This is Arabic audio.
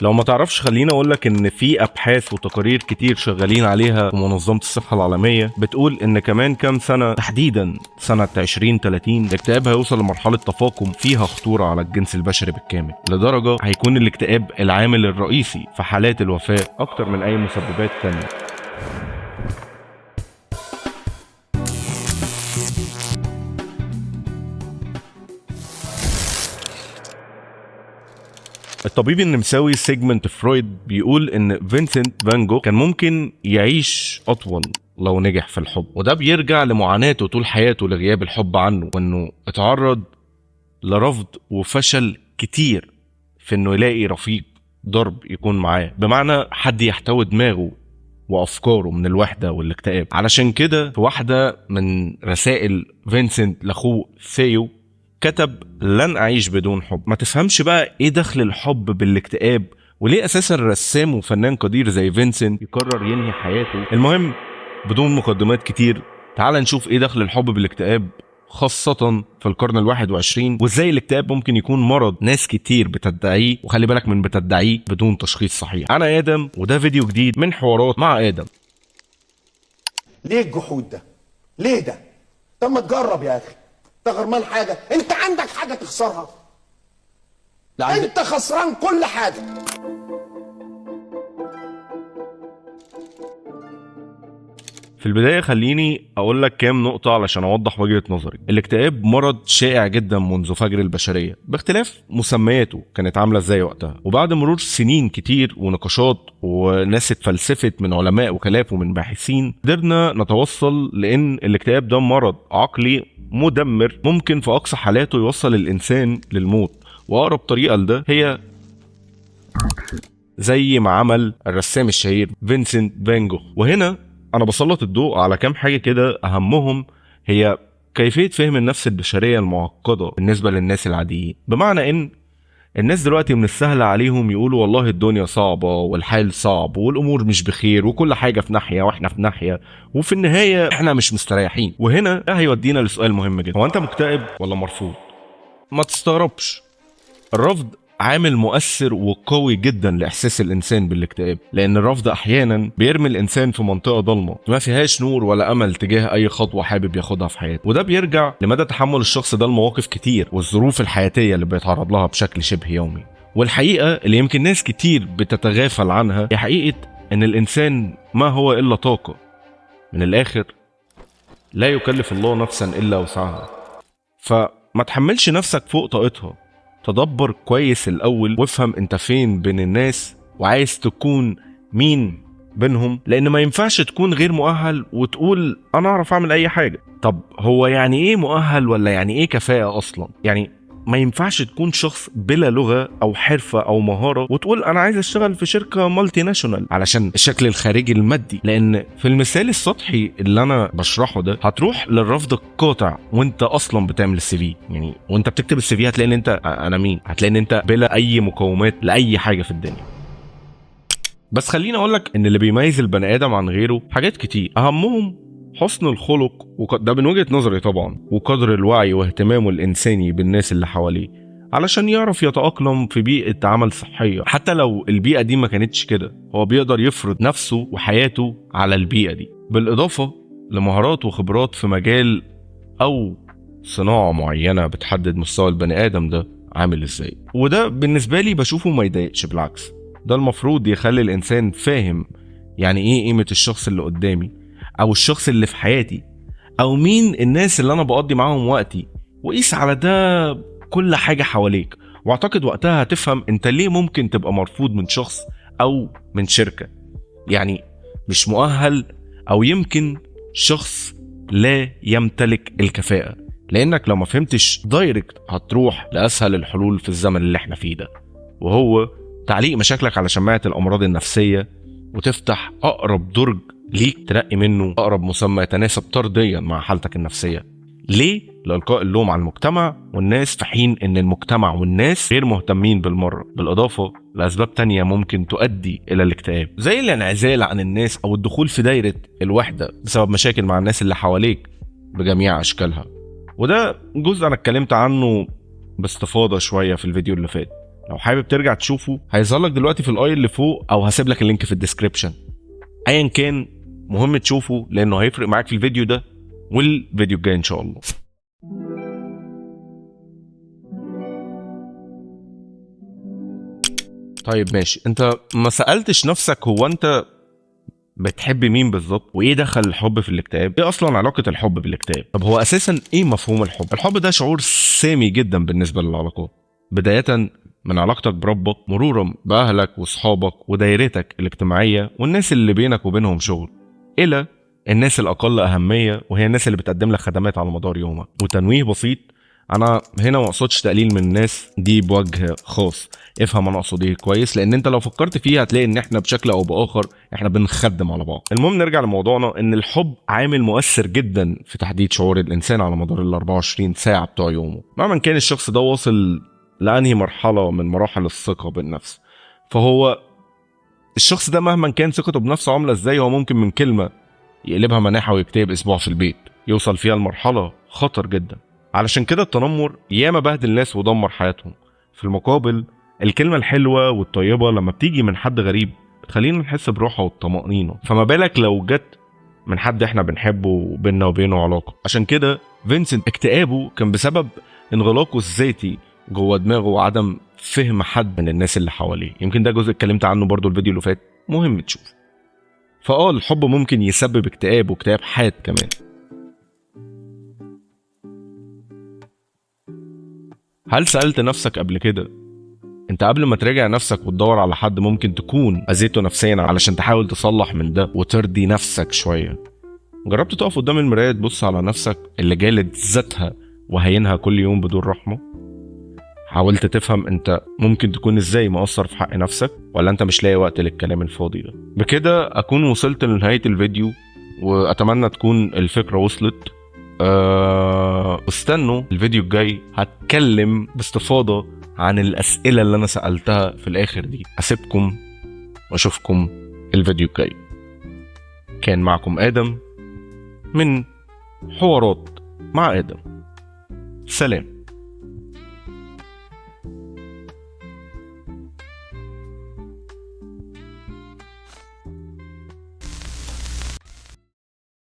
لو ما تعرفش خليني اقولك ان في ابحاث وتقارير كتير شغالين عليها في منظمة الصحة العالمية بتقول ان كمان كام سنة، تحديدا سنة 2030، الاكتئاب هيوصل لمرحلة تفاقم فيها خطورة على الجنس البشري بالكامل، لدرجة هيكون الاكتئاب العامل الرئيسي في حالات الوفاة اكتر من اي مسببات تانية. الطبيب النمساوي سيجموند فرويد بيقول ان فينسنت فان جوخ كان ممكن يعيش اطول لو نجح في الحب، وده بيرجع لمعاناته طول حياته لغياب الحب عنه، وانه اتعرض لرفض وفشل كتير في انه يلاقي رفيق ضرب يكون معاه، بمعنى حد يحتوي دماغه وافكاره من الوحده والاكتئاب. علشان كده في واحده من رسائل فينسنت لاخوه ثيو كتب لن اعيش بدون حب. ما تفهمش بقى ايه دخل الحب بالاكتئاب، وليه اساسا رسام وفنان قدير زي فينسنت يقرر ينهي حياته. المهم بدون مقدمات كتير، تعال نشوف ايه دخل الحب بالاكتئاب، خاصة في القرن ال21، وازاي الاكتئاب ممكن يكون مرض ناس كتير بتدعيه، وخلي بالك من بتدعيه بدون تشخيص صحيح. انا ادم، وده فيديو جديد من حوارات مع ادم. ليه الجحود ده؟ ليه ده؟ طب ما تجرب يا اخي، انت غرمان حاجه؟ انت عندك حاجه تخسرها؟ لا انت خسران كل حاجه. في البداية خليني أقول لك كام نقطة علشان أوضح وجهة نظري. الاكتئاب مرض شائع جدا منذ فجر البشرية، باختلاف مسمياته كانت عاملة ازاي وقتها، وبعد مرور سنين كتير ونقاشات وناس اتفلسفت من علماء وكلاف ومن باحثين، قدرنا نتوصل لأن الاكتئاب ده مرض عقلي مدمر، ممكن في أقصى حالاته يوصل الإنسان للموت. وأقرب طريقة لده هي زي ما عمل الرسام الشهير فينسنت فان جوخ. وهنا انا بسلط الضوء على كام حاجه كده، اهمهم هي كيفيه فهم النفس البشريه المعقده بالنسبه للناس العاديين. بمعنى ان الناس دلوقتي من السهل عليهم يقولوا والله الدنيا صعبه والحال صعب والامور مش بخير وكل حاجه في ناحيه واحنا في ناحيه، وفي النهايه احنا مش مستريحين. وهنا ده هيودينا لسؤال مهم جدا: هو انت مكتئب ولا مرفوض؟ ما تستغربش، الرفض عامل مؤثر وقوي جدا لاحساس الانسان بالاكتئاب، لان الرفض احيانا بيرمي الانسان في منطقه ضلمه ما فيهاش نور ولا امل تجاه اي خطوه حابب ياخدها في حياته، وده بيرجع لمدى تحمل الشخص ده المواقف كتير والظروف الحياتيه اللي بيتعرض لها بشكل شبه يومي. والحقيقه اللي يمكن ناس كتير بتتغافل عنها هي حقيقه ان الانسان ما هو الا طاقه. من الاخر لا يكلف الله نفسا الا وسعها، فما تحملش نفسك فوق طاقتها. تدبر كويس الأول وافهم انت فين بين الناس وعايز تكون مين بينهم، لأن ما ينفعش تكون غير مؤهل وتقول أنا أعرف أعمل أي حاجة. طب هو يعني إيه مؤهل ولا يعني إيه كفاءة أصلا؟ يعني ما ينفعش تكون شخص بلا لغة أو حرفة أو مهارة وتقول أنا عايز أشتغل في شركة مالتي ناشونال علشان الشكل الخارجي المادي، لأن في المثال السطحي اللي أنا بشرحه ده هتروح للرفض القاطع وأنت أصلا بتعمل السي في. يعني وأنت بتكتب السي في هتلاقي إن أنت أنا مين، هتلاقي إن أنت بلا أي مقومات لأي حاجة في الدنيا. بس خليني أقولك إن اللي بيميز البني آدم عن غيره حاجات كتير، أهمهم حسن الخلق ده من وجهة نظري طبعا، وقدر الوعي واهتمامه الإنساني بالناس اللي حواليه علشان يعرف يتأقلم في بيئة عمل صحية. حتى لو البيئة دي ما كانتش كده، هو بيقدر يفرض نفسه وحياته على البيئة دي، بالإضافة لمهارات وخبرات في مجال أو صناعة معينة بتحدد مستوى البني آدم ده عامل إزاي. وده بالنسبة لي بشوفه ما يضايقش، بالعكس ده المفروض يخلي الإنسان فاهم يعني إيه قيمة الشخص اللي قدامي او الشخص اللي في حياتي او مين الناس اللي انا بقضي معاهم وقتي، وقيس على ده كل حاجة حواليك. واعتقد وقتها هتفهم انت ليه ممكن تبقى مرفوض من شخص او من شركة، يعني مش مؤهل او يمكن شخص لا يمتلك الكفاءة. لانك لو ما فهمتش دايركت هتروح لاسهل الحلول في الزمن اللي احنا فيه ده، وهو تعليق مشاكلك على شماعة الامراض النفسية وتفتح اقرب درج ليك تنقي منه اقرب مسمى يتناسب طرديا مع حالتك النفسيه. ليه؟ لإلقاء اللوم على المجتمع والناس، في حين ان المجتمع والناس غير مهتمين بالمره، بالاضافه لاسباب تانية ممكن تؤدي الى الاكتئاب زي الانعزال عن الناس او الدخول في دايره الوحده بسبب مشاكل مع الناس اللي حواليك بجميع اشكالها. وده جزء انا اتكلمت عنه باستفاضه شويه في الفيديو اللي فات. لو حابب ترجع تشوفه هيظهر لك دلوقتي في الاي اللي فوق، او هسيب لك اللينك في الديسكريبشن. ايا كان مهم تشوفه لانه هيفرق معاك في الفيديو ده والفيديو الجاي ان شاء الله. طيب ماشي، انت ما سألتش نفسك هو انت بتحب مين بالظبط؟ وايه دخل الحب في الاكتئاب؟ ايه اصلا علاقة الحب بالاكتئاب؟ طب هو اساسا ايه مفهوم الحب؟ الحب ده شعور سامي جدا بالنسبة للعلاقات، بداية من علاقتك بربك، مرورا باهلك واصحابك ودايرتك الاجتماعية والناس اللي بينك وبينهم شغل، الى الناس الاقل اهمية وهي الناس اللي بتقدم لك خدمات على مدار يومك. وتنويه بسيط، انا هنا ما اقصدش تقليل من الناس دي بوجه خاص، افهم انا اقصد ايه كويس، لان انت لو فكرت فيها هتلاقي ان احنا بشكل او باخر احنا بنخدم على بعض. المهم نرجع لموضوعنا، ان الحب عامل مؤثر جدا في تحديد شعور الانسان على مدار ال 24 ساعه بتوع يومه، مهما كان الشخص ده واصل لانهي مرحله من مراحل الثقه بالنفس. فهو الشخص ده مهما كان ثقته بنفسه عامله ازاي، هو ممكن من كلمه يقلبها مناحه ويكتئب اسبوع في البيت، يوصل فيها لمرحله خطر جدا. علشان كده التنمر ياما بهدل الناس ودمر حياتهم. في المقابل الكلمة الحلوة والطيبة لما بتيجي من حد غريب بتخلينا نحس براحة والطمأنينة، فما بالك لو جت من حد احنا بنحبه وبيننا وبينه علاقة. عشان كده فينسنت اكتئابه كان بسبب انغلاقه الذاتي جوه دماغه وعدم فهم حد من الناس اللي حواليه. يمكن ده جزء اتكلمت عنه برضو الفيديو اللي فات، مهم تشوف. الحب ممكن يسبب اكتئاب واكتئاب حاد كمان. هل سألت نفسك قبل كده انت قبل ما تراجع نفسك وتدور على حد ممكن تكون اذيته نفسيا علشان تحاول تصلح من ده وترضي نفسك شوية؟ جربت تقف قدام المراية تبص على نفسك اللي جالد ذاتها وهينها كل يوم بدون رحمة؟ حاولت تفهم انت ممكن تكون ازاي مقصر في حق نفسك، ولا انت مش لاقي وقت للكلام الفاضي ده؟ بكده اكون وصلت لنهاية الفيديو، واتمنى تكون الفكرة وصلت. استنوا الفيديو الجاي، هتكلم باستفاضة عن الأسئلة اللي أنا سألتها في الآخر دي. أسيبكم وأشوفكم الفيديو الجاي. كان معكم آدم من حوارات مع آدم. سلام.